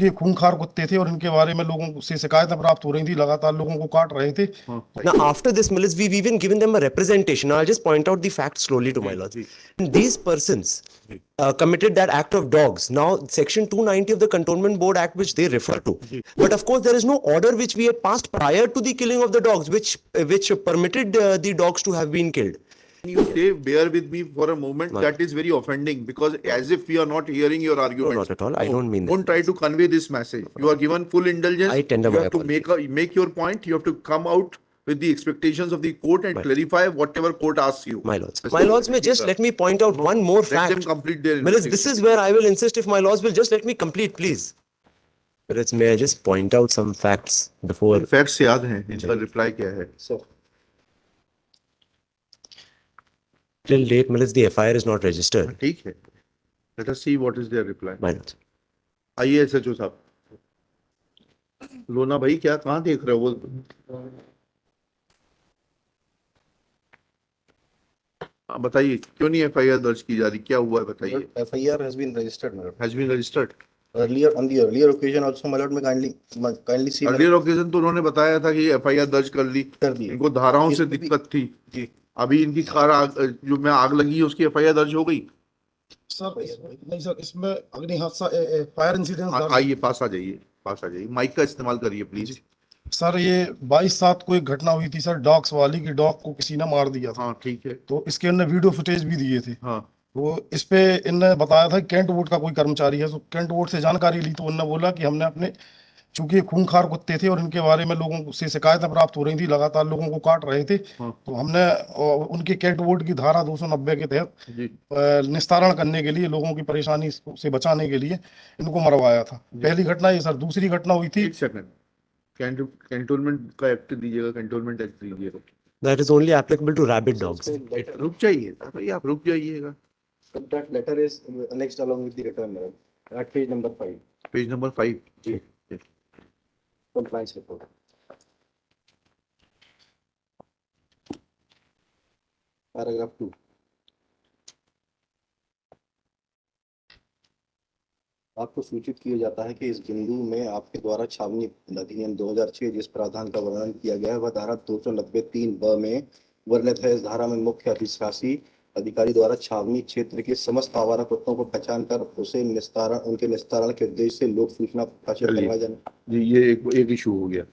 चूंकि ये खूंखार कुत्ते थे और इनके बारे में लोगों से शिकायतें प्राप्त हो रही थी, लगातार लोगों को काट रहे थे। Now, after this, Mills, we've even given them a representation. I'll just point out the facts slowly to my lords. These persons committed that act of dogs. Now, Section 290 of the Cantonment Board Act, which they refer to. But of course, there is no order which we had passed prior to the killing of the dogs, which permitted the dogs to have been killed. You say, bear with me for a moment, that is very offending, because as if we are not hearing your argument. No, not at all. I don't mean that. Don't try to convey this message. You are given full indulgence. I tender you my have to make your point. You have to come out with the expectations of the court and clarify whatever court asks you. My lords, may just let me point out one more fact. Let them complete their Mills, this is where I will insist, if my lords will just let me complete, please. Mills, may I just point out some facts before... Facts याद हैं, इनका reply क्या है? So, till date, Mills, the FIR is not registered. ठीक है. Let us see what is their reply. My lords. आइए SHO साहब. लोना भाई क्या कहाँ देख रहे हो वो? बताइए क्यों नहीं FIR दर्ज की जा रही, क्या हुआ है बताइए? FIR has been registered, my lord. Has been registered. Earlier, on the earlier occasion also, my lord, may kindly see. Earlier occasion तो उन्होंने बताया था कि FIR दर्ज कर ली. इनको धाराओं से दिक्कत थी. जी. अभी इनकी कार जो में आग लगी है उसकी FIR दर्ज हो गई. सर नहीं सर, इसमें अग्नि हादसा फायर इंसिडेंट. आइए पास आ जाइए, माइक का इस्तेमाल करिए प्लीज. सर ये 22/7 को एक घटना हुई थी सर, डॉग्स वाली की डॉग को किसी ने मार दिया था. हाँ ठीक है. तो इसके अंदर वीडियो फुटेज भी दिए थे. हाँ. तो इस पे इनने बताया था कैंट बोर्ड का कोई कर्मचारी है, तो कैंट बोर्ड से जानकारी ली तो उन्होंने बोला कि हमने अपने, चूंकि खूंखार कुत्ते थे और इनके बारे में लोगों से शिकायतें प्राप्त हो रही थी, लगातार लोगों को काट रहे थे. तो हमने उनके कैंट बोर्ड की धारा 290 के तहत निस्तारण करने के लिए, लोगों की परेशानी से बचाने के लिए इनको मरवाया था. पहली घटना ये सर. दूसरी घटना हुई थी, एक सेकंड, कैंटोनमेंट का एक्ट दीजिएगा, कैंटोनमेंट एक्ट दीजिएगा. That is only applicable to rabid dogs. रुक जाइए भाई, आप रुक जाइएगा. That letter is annexed along with the return, my lord, at page number 5. Page number 5. जी. Compliance report. Paragraph 2. आपको सूचित किया जाता है कि इस बिंदु में आपके द्वारा छावनी अधिनियम 2006 जिस प्रावधान का वर्णन किया गया है वह धारा 293(ब) में वर्णित है. इस धारा में मुख्य अधिशासी अधिकारी द्वारा छावनी क्षेत्र के समस्त आवारा कुत्तों को पहचान कर उनके निस्तारण के उद्देश्य से लोक सूचना प्रकाशित करवाया जाना. जी ये एक इशू हो गया.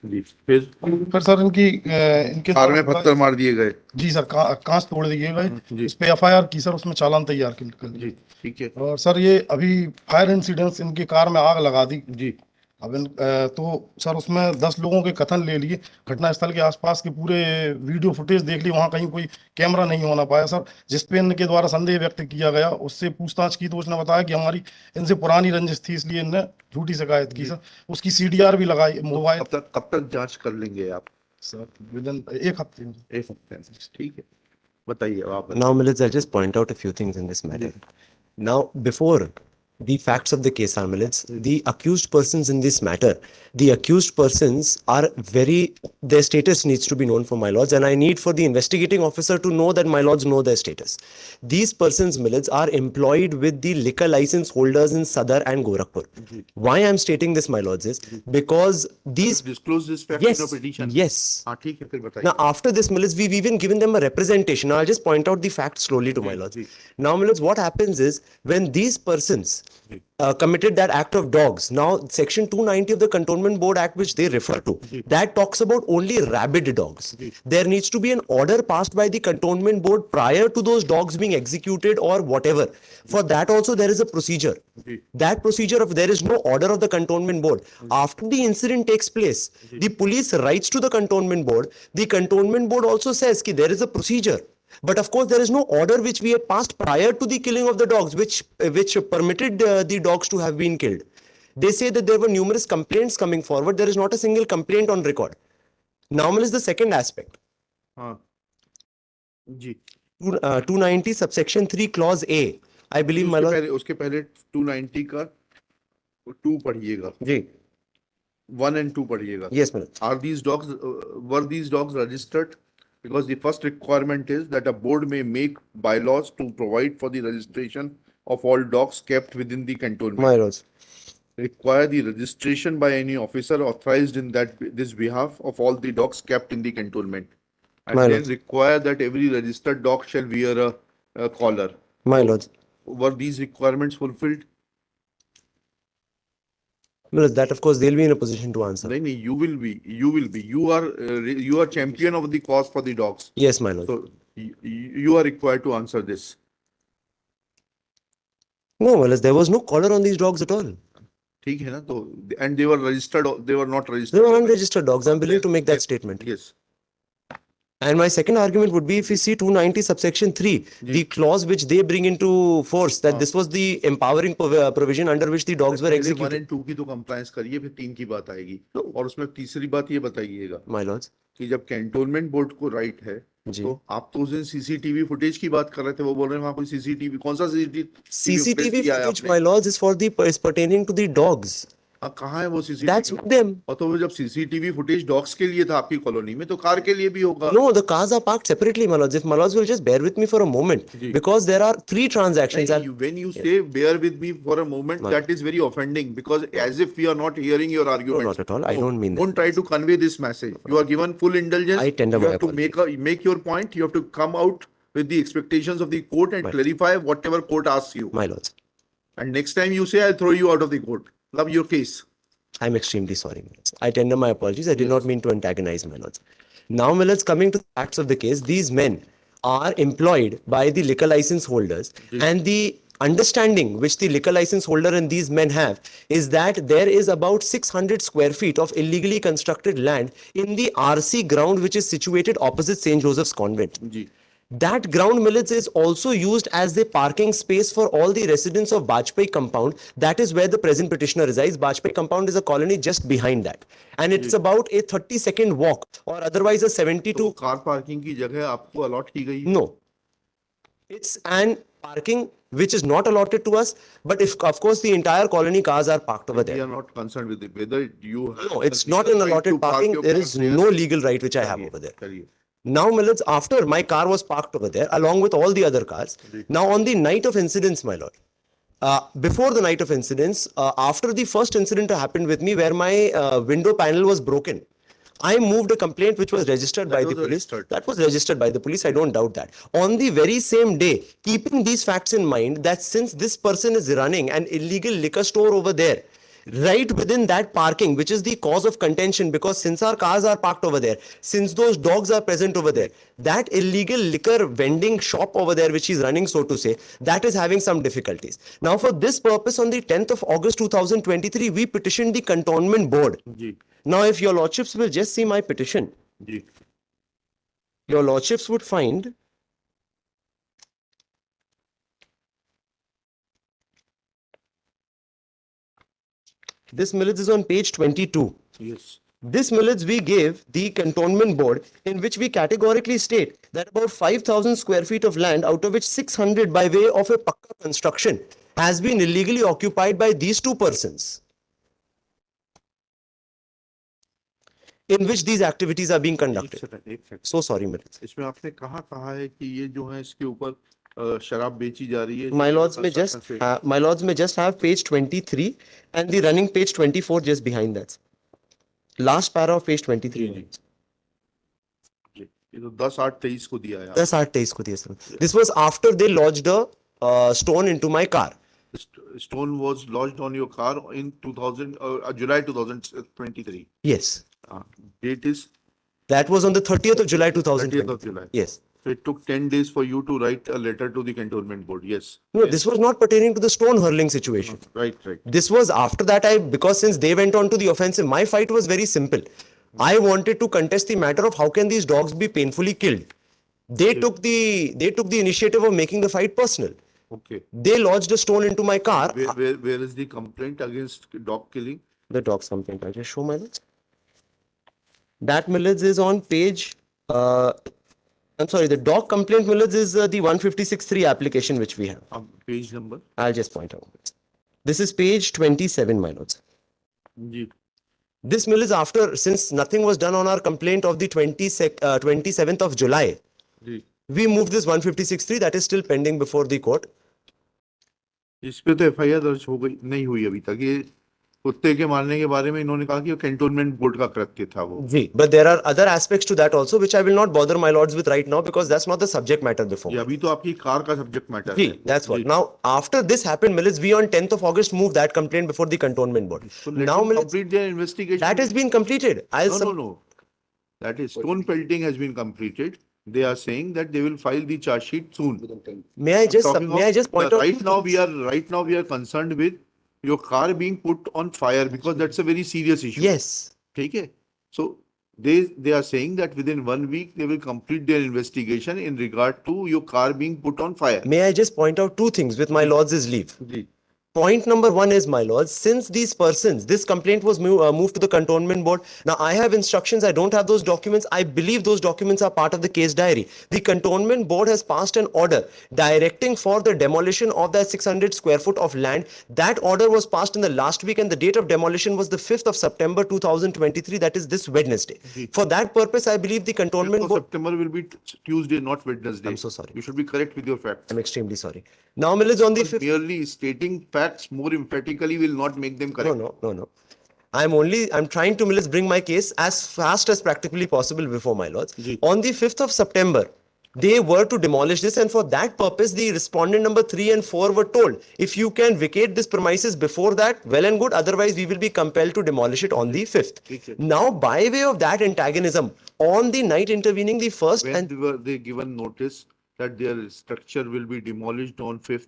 जी फिर सर इनके कार में पत्थर मार दिए गए. जी सर, कांच तोड़ दिए गए. इस पे FIR की सर, उसमें चालान तैयार कर. जी ठीक है. और सर ये अभी फायर इंसिडेंट्स, इनकी कार में आग लगा दी. जी. अब तो सर उसमें 10 लोगों के कथन ले लिए. घटनास्थल के आसपास के पूरे वीडियो फुटेज देख ली, वहां कहीं कोई कैमरा नहीं होना पाया सर. जिसपे इनके द्वारा संदेह व्यक्त किया गया, उससे पूछताछ की तो उसने बताया कि हमारी इनसे पुरानी रंजिश थी, इसलिए इनने झूठी शिकायत की सर. उसकी CDR भी लगाई. मोबाइल कब तक जांच कर लेंगे आप? सर विदिन एक हफ्ते में. ठीक है, बताइए आप. Now, Mills, I'll just point out a few things in this matter. Now, before the facts of the case are, Mills, the accused persons in this matter, the accused persons are their status needs to be known for my lords, and I need for the investigating officer to know that my lords know their status. These persons, Mills, are employed with the liquor license holders in Sadar and Gorakhpur. Why I'm stating this, my lords, is because these... Disclose this fact in a petition. Yes. ठीक है, फिर बताइए. Now, after this, Mills, we've even given them a representation. I'll just point out the facts slowly to my lords. Now, Mills, what happens is, when these persons committed that act of dogs, now Section 290 of the Cantonment Board Act, which they refer to, that talks about only rabid dogs. There needs to be an order passed by the Cantonment Board prior to those dogs being executed or whatever. For that also there is a procedure. That procedure, of there is no order of the Cantonment Board. After the incident takes place, the police writes to the Cantonment Board. The Cantonment Board also says that there is a procedure. But of course, there is no order which we had passed prior to the killing of the dogs, which permitted the dogs to have been killed. They say that there were numerous complaints coming forward. There is not a single complaint on record. Now, is the second aspect. Ji. 290 subsection 3 clause A. I believe, my lord. उसके पहले 290 का 2 पढ़िएगा. जी. 1 and 2 पढ़िएगा. Yes, my lord. Are these dogs were these dogs registered? Because the first requirement is that a board may make bylaws to provide for the registration of all dogs kept within the cantonment. My lords, require the registration by any officer authorized in this behalf of all the dogs kept in the cantonment. And My then lord. require that every registered dog shall wear a collar. My lords. Were these requirements fulfilled? Well, that of course they'll be in a position to answer. No, you will be. You are champion of the cause for the dogs. Yes, my lord. So you are required to answer this. No, well, there was no collar on these dogs at all. ठीक है ना तो and they were registered. They were not They registered. were unregistered dogs. I'm willing to make that statement. Yes. And my second argument would be if we see 290 subsection 3, the clause which they bring into force that this was the empowering provision under which the dogs were पहले 1 executed. and 2 की तो compliance करिए फिर 3 की बात आएगी और उसमें तीसरी बात ये बताइएगा My lords. कि जब कैंटोनमेंट बोर्ड को राइट है जी. तो आप तो उस दिन सीसीटीवी फुटेज की बात कर रहे थे वो बोल रहे हैं वहां कोई सीसीटीवी कौन सा CCTV footage, my lords, is for the is pertaining to the dogs. कहाँ है वो That's सीसीटीवी with them. और तो वो जब सीसीटीवी फुटेज डॉग्स के लिए था आपकी कॉलोनी में तो कार के लिए भी होगा No, the cars are parked separately, my lords. If my lords will just bear with me for a moment, ji. because there are 3 transactions. नहीं, when you say bear with me for a moment, that is very offending because as if we are not hearing your No, arguments. not at all. I don't mean that. Don't try to convey this message. You are given full indulgence. I tender you my have to make your point. You have to come out with the expectations of the court and clarify whatever court asks you. My lords. And next time you say, I'll throw you out of the court. Love your case. I'm extremely sorry, my lords. I tender my apologies. I did not mean to antagonize, my lords. Now, my lords, coming to the facts of the case, these men are employed by the liquor license holders, and the understanding which the liquor license holder and these men have is that there is about 600 square feet of illegally constructed land in the RC ground which is situated opposite St. Joseph's Convent. Ji. That ground, millets, is also used as the parking space for all the residents of Bajpai compound. That is where the present petitioner resides. Bajpai compound is a colony just behind that. And it's about a 30-second walk or otherwise a 72... तो car parking की जगह आपको allot की गई है? No. It's an parking which is not allotted to us, but if of course the entire colony cars are parked over We there. are not concerned with it. Whether you have No, the it's not legal an right to allotted park parking. your There car is there. no legal right which I have over there. करिए. Now, millets, after my car was parked over there, along with all the other cars, now on the night of incidents, my lord, before the night of incidents, after the first incident happened with me where my window panel was broken, I moved a complaint which was registered by the police. registered. That was registered by the police. I don't doubt that. On the very same day, keeping these facts in mind, that since this person is running an illegal liquor store over there, right within that parking, which is the cause of contention, because since our cars are parked over there, since those dogs are present over there, that illegal liquor vending shop over there, which he's running, so to say, that is having some difficulties. Now, for this purpose, on the 10th of August 2023, we petitioned the cantonment board. जी. Now, if your lordships will just see my petition, जी. your lordships would find this, millets, is on page 22. Yes. This, millets, we gave the cantonment board, in which we categorically state that about 5,000 square feet of land, out of which 600 by way of a pakka construction, has been illegally occupied by these two persons, in which these activities are being conducted. एक second. So sorry, millets. इसमें आपने कहा है कि ये जो है इसके ऊपर शराब बेची जा रही है? My lords may just have page 23 and the running page 24 just behind that. Last para of page 23. जी. ये तो 10/8/23 को दिया है. 10/8/23 को दिया, sir. This was after they lodged a stone into my car. Stone was lodged on your car in July 2023. Yes. Date is That was on the 30th of July 2020. 30th of July. Yes. So it took 10 days for you to write a letter to the cantonment board. Yes. No, this was not pertaining to the stone hurling situation. Right. This was after that, because since they went on to the offensive, my fight was very simple. I wanted to contest the matter of how can these dogs be painfully killed. They took the initiative of making the fight personal. Okay. They lodged a stone into my car. Where is the complaint against dog killing? The dog's complaint. I'll just show my list. That, millets, is on page. I'm sorry, the dog complaint, millets, is the 156.3 application which we have. Page number? I'll just point out. This is page 27, my lords. Ji. This, millets, after, since nothing was done on our complaint of the 27th of July, ji. we moved this 156.3 that is still pending before the court. इस पे तो FIR दर्ज हो गई नहीं हुई अभी तक ये कुत्ते के मारने के बारे में इन्होंने कहा कि वो कैंटोनमेंट बोर्ड का कृत्य था वो। But there are other aspects to that also, which I will not bother my lords with right now because that's not the subject matter before. ये अभी तो आपकी कार का सब्जेक्ट मैटर है। That's what. Now, after this happened, Millets, we on 10th of August moved that complaint before the cantonment board. So let Now, them Millets, complete their investigation. that has been completed. No. That is stone pelting has been completed. They are saying that they will file the charge sheet soon. May I just point out? Right now we are concerned with your car being put on fire because that's a very serious issue. Yes. Okay. So they are saying that within 1 week they will complete their investigation in regard to your car being put on fire. May I just point out two things with my lords' leave? Point number one is, my lords, since these persons, this complaint was moved to the cantonment board. Now, I have instructions. I don't have those documents. I believe those documents are part of the case diary. The cantonment board has passed an order directing for the demolition of that 600 square foot of land. That order was passed in the last week, and the date of demolition was the 5th of September 2023. That is this Wednesday. For that purpose, I believe the cantonment board. September will be Tuesday, not Wednesday. I'm so sorry. You should be correct with your facts. I'm extremely sorry. Now, Millets, on the 5th. Merely stating facts more emphatically will not make them correct. No. I'm trying to, Millets, bring my case as fast as practically possible before my lords. On the 5th of September, they were to demolish this, and for that purpose, the respondent number 3 and 4 were told, if you can vacate this premises before that, well and good, otherwise we will be compelled to demolish it on the 5th. Now, by way of that antagonism, on the night intervening, the first when were they given notice that their structure will be demolished on 5th?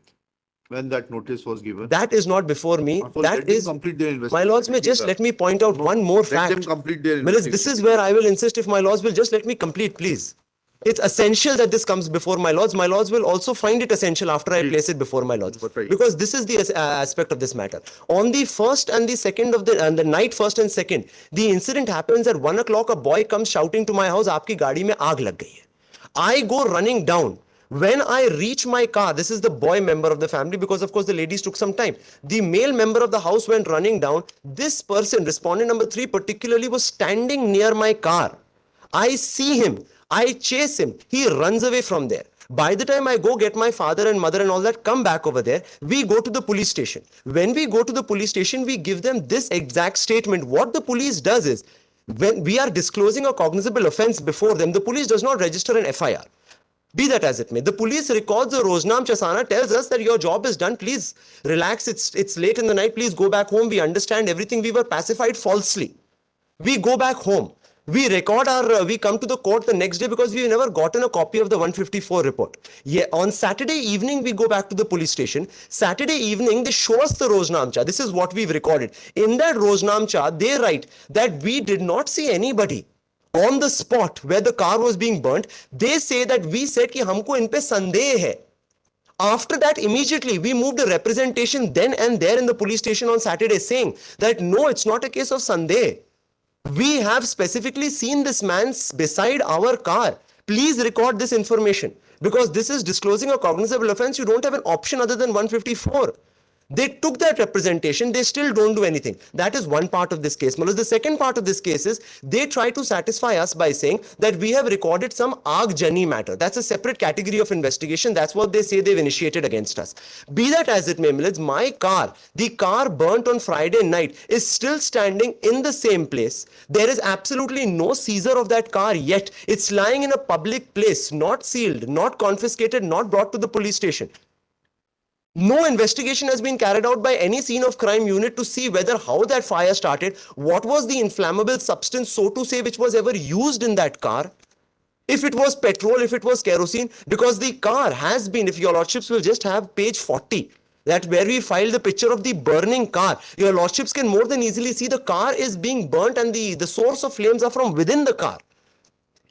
When that notice was given? That is not before me. So that is, complete their my lords, may just let me point out one more fact. Let them complete their Millets, this is where I will insist, if my lords will just let me complete, please. It's essential that this comes before my lords. My lords will also find it essential after I place it before my lords. Because this is the aspect of this matter. On the first and the second of the night, first and second, the incident happens at 1 o'clock. A boy comes shouting to my house, "Aapki gaadi mein aag lag gayi hai." I go running down. When I reach my car, this is the boy member of the family, because of course the ladies took some time. The male member of the house went running down. This person, respondent number 3 particularly, was standing near my car. I see him. I chase him. He runs away from there. By the time I go get my father and mother and all that, come back over there, we go to the police station. When we go to the police station, we give them this exact statement. What the police does is, when we are disclosing a cognizable offense before them, the police does not register an FIR. Be that as it may, the police records a Roznam Chasana, tells us that your job is done, please relax, it's late in the night, please go back home, we understand everything, we were pacified falsely. We go back home. We record we come to the court the next day because we've never gotten a copy of the 154 report. Yeah, on Saturday evening, we go back to the police station. Saturday evening, they show us the Roznamcha. This is what we've recorded. In that Roznamcha, they write that we did not see anybody on the spot where the car was being burnt. They say that we said ki humko in pe sandeh hai. After that, immediately, we moved a representation then and there in the police station on Saturday saying that no, it's not a case of sandeh. We have specifically seen this man beside our car. Please record this information because this is disclosing a cognizable offense. You don't have an option other than 154. They took that representation, they still don't do anything. That is one part of this case. The second part of this case is they try to satisfy us by saying that we have recorded some Agjani matter. That's a separate category of investigation. That's what they say they've initiated against us. Be that as it may, Millets, my car, the car burnt on Friday night, is still standing in the same place. There is absolutely no seizure of that car yet. It's lying in a public place, not sealed, not confiscated, not brought to the police station. No investigation has been carried out by any scene of crime unit to see whether how that fire started, what was the inflammable substance, so to say, which was ever used in that car. If it was petrol, if it was kerosene, because the car has been, if your lordships will just have page 40, that where we filed the picture of the burning car, your lordships can more than easily see the car is being burnt and the source of flames are from within the car.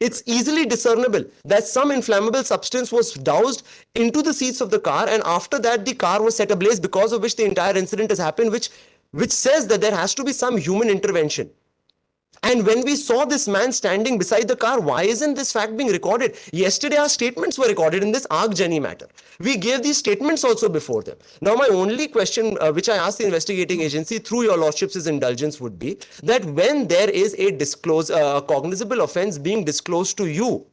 It's easily discernible that some inflammable substance was doused into the seats of the car, and after that the car was set ablaze, because of which the entire incident has happened, which says that there has to be some human intervention. And when we saw this man standing beside the car, why isn't this fact being recorded? Yesterday our statements were recorded in this Agjani matter. We gave these statements also before them. Now my only question which I asked the investigating agency through your lordships' indulgence would be that when there is a cognizable offense being disclosed to you,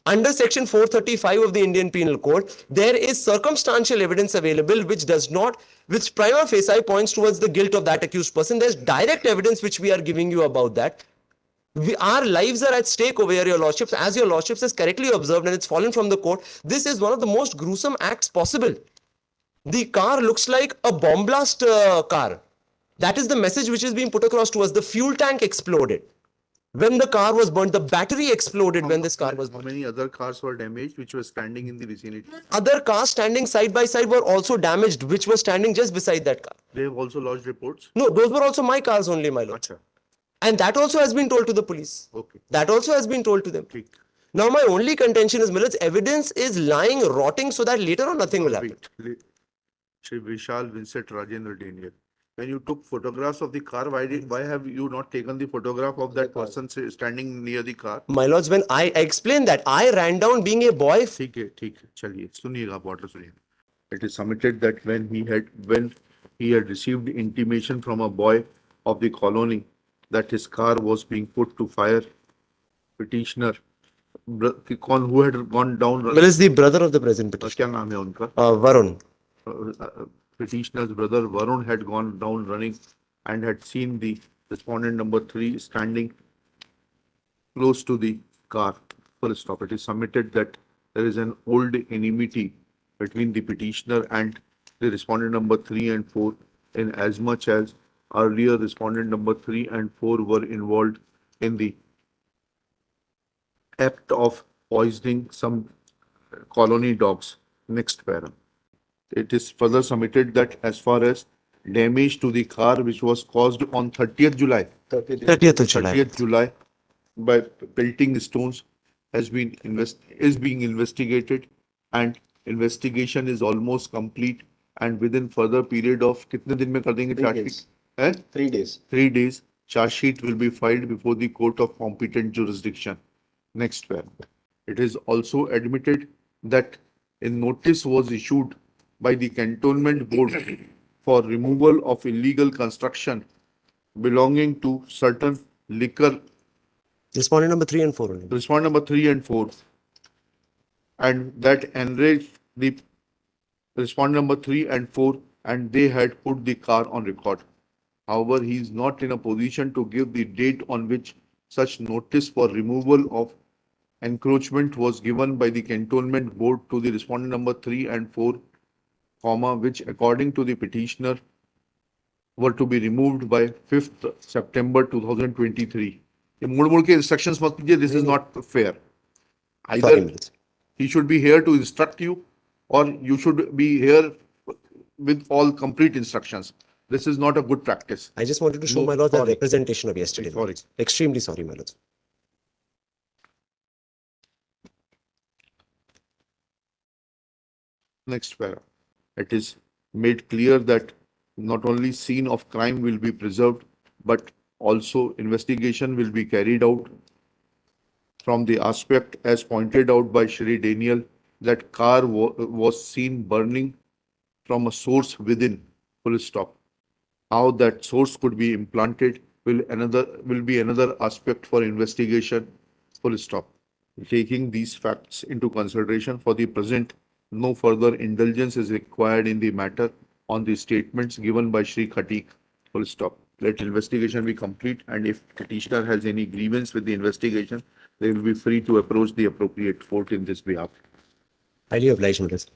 Under section 435 of the Indian Penal Code, there is circumstantial evidence available which prima facie points towards the guilt of that accused person. There's direct evidence which we are giving you about that. Our lives are at stake over here, your lordships. As your lordships has correctly observed, and it's fallen from the court, this is one of the most gruesome acts possible. The car looks like a bomb blast car. That is the message which is being put across to us. The fuel tank exploded. When the car was burnt, the battery exploded when this car was How burnt. many other cars were damaged which were standing in the vicinity? Other cars standing side by side were also damaged, which were standing just beside that car. They have also lodged reports? No, those were also my cars only, my lord. Acha. And that also has been told to the police. Okay. That also has been told to them. ठीक. Now, my only contention is, Millets, evidence is lying, rotting, so that later on nothing will happen. Wait. Shri Vishal Vincent Rajendra Daniel. When you took photographs of the car, why have you not taken the photograph of that person standing near the car? My lords, when I explained that, I ran down being a boy. ठीक है, चलिए, सुनिएगा, water सुनिए. It is submitted that when he had received intimation from a boy of the colony that his car was being put to fire, petitioner, who had gone down, Well, is the brother of the present petitioner. क्या नाम है उनका? Varun. Petitioner's brother Varun had gone down running and had seen the respondent number 3 standing close to the car. Full stop. It is submitted that there is an old enmity between the petitioner and the respondent number 3 and 4, in as much as earlier respondent number 3 and 4 were involved in the act of poisoning some colony dogs. Next para. It is further submitted that as far as damage to the car which was caused on 30th July, 30th of July. 30th July by pelting stones is being investigated, and investigation is almost complete, and within further period of कितने दिन में कर देंगे 3 charge days. sheet? हैं? 3 days. 3 days charge sheet will be filed before the court of competent jurisdiction. Next one. It is also admitted that a notice was issued by the cantonment board for removal of illegal construction belonging to certain liquor, Respondent number 3 and 4 only. respondent number 3 and 4, and that enraged the respondent number 3 and 4, and they had put the car on record. However, he is not in a position to give the date on which such notice for removal of encroachment was given by the cantonment board to the respondent number 3 and 4, which according to the petitioner were to be removed by 5th September 2023. ये मुड़ के instructions मत कीजिए, this is not fair. Sorry, Either Millets. he should be here to instruct you, or you should be here with all complete instructions. This is not a good practice. I just wanted to show No, my lord the sorry. representation of yesterday. Sorry. Extremely sorry, my lords. Next para. It is made clear that not only scene of crime will be preserved, but also investigation will be carried out from the aspect as pointed out by Shri Daniel, that car was seen burning from a source within, full stop. How that source could be implanted will be another aspect for investigation, full stop. Taking these facts into consideration, for the present, no further indulgence is required in the matter on the statements given by Shri Khatik, full stop. Let investigation be complete, and if petitioner has any grievance with the investigation, they will be free to approach the appropriate court in this behalf. Highly obliged, Millets.